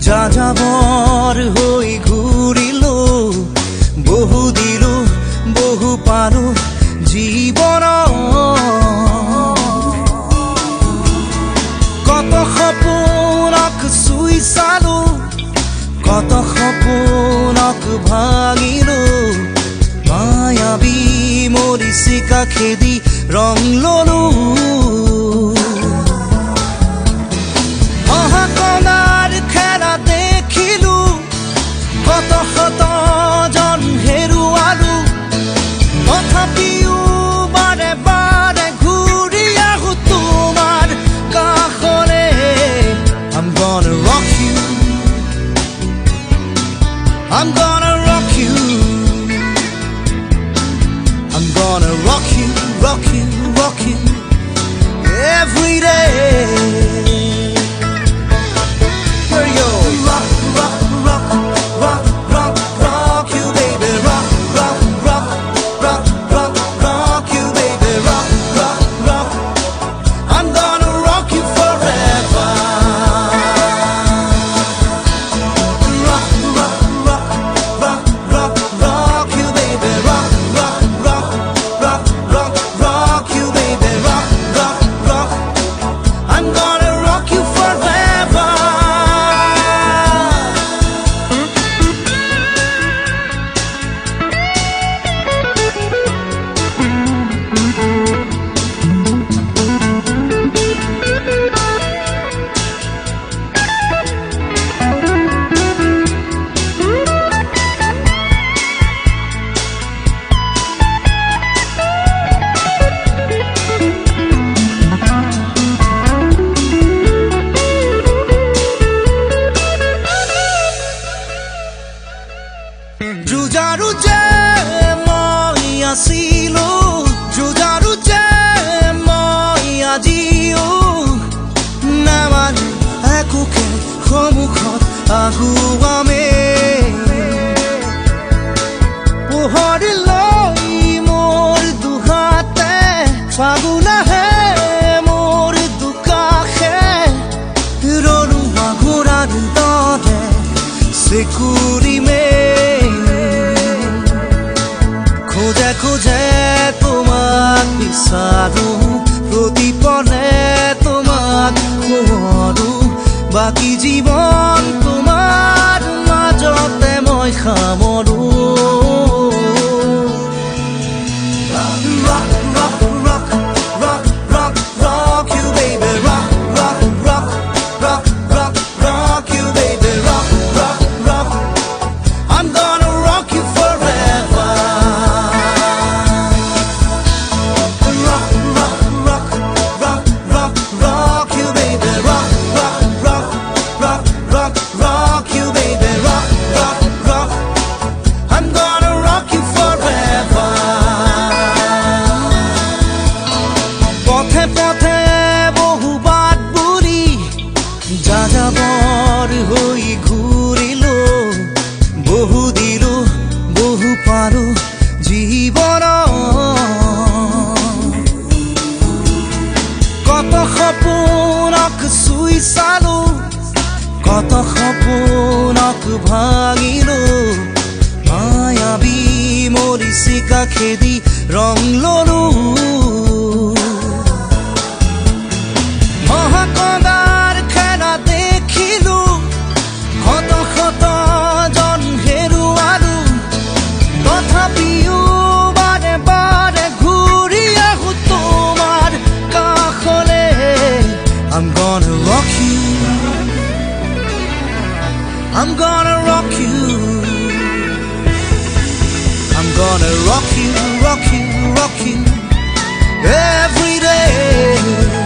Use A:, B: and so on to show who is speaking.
A: যাযাবর হই ঘুরিল বহু দিল বহু পালো জীবন কত সপোনক চুই চালো কত সপোনক ভাঙিলো মায়াবী মরিচিকা খেদি ৰং ললো মহাকণাৰ খেলা দেখিলো কত শত জন হেৰুৱালো তথাপিও বাৰে বাৰে ঘূৰি আহো তোমাৰ কাষলে I'm gonna rock you I'm gonna rock you I'm gonna rock you rock you rock you every day जुझारू जे মই আছিলো जुझारू जे মই আজিও নামানো একোকে সন্মুখত আগুৱামে পোহৰি লৈ মোৰ দুহাতে ফাগুন আহে মোৰ দুকাষে ৰলো মাগুৰাৰ দৰে চেকুৰিমে খোজে খোজে তোমাক বিচাৰো প্ৰতিপলে তোমাক সোঁৱৰো বাকী জীৱন তোমাৰ মাজতে মই সামৰো যাযাবর হই ঘুরিল বহু দিল বহু পালো জীবন কত সপোনক চুই চালো কত সপোনক ভাঙিলো মায়াবী মরিচিকা খেদি ৰং ললো মহাকণাৰ খেলা দেখিলো কত শত জন হেৰুৱালো তথাপিও বাৰে বাৰে ঘূৰি আহো rock you, rock you, rock you every day.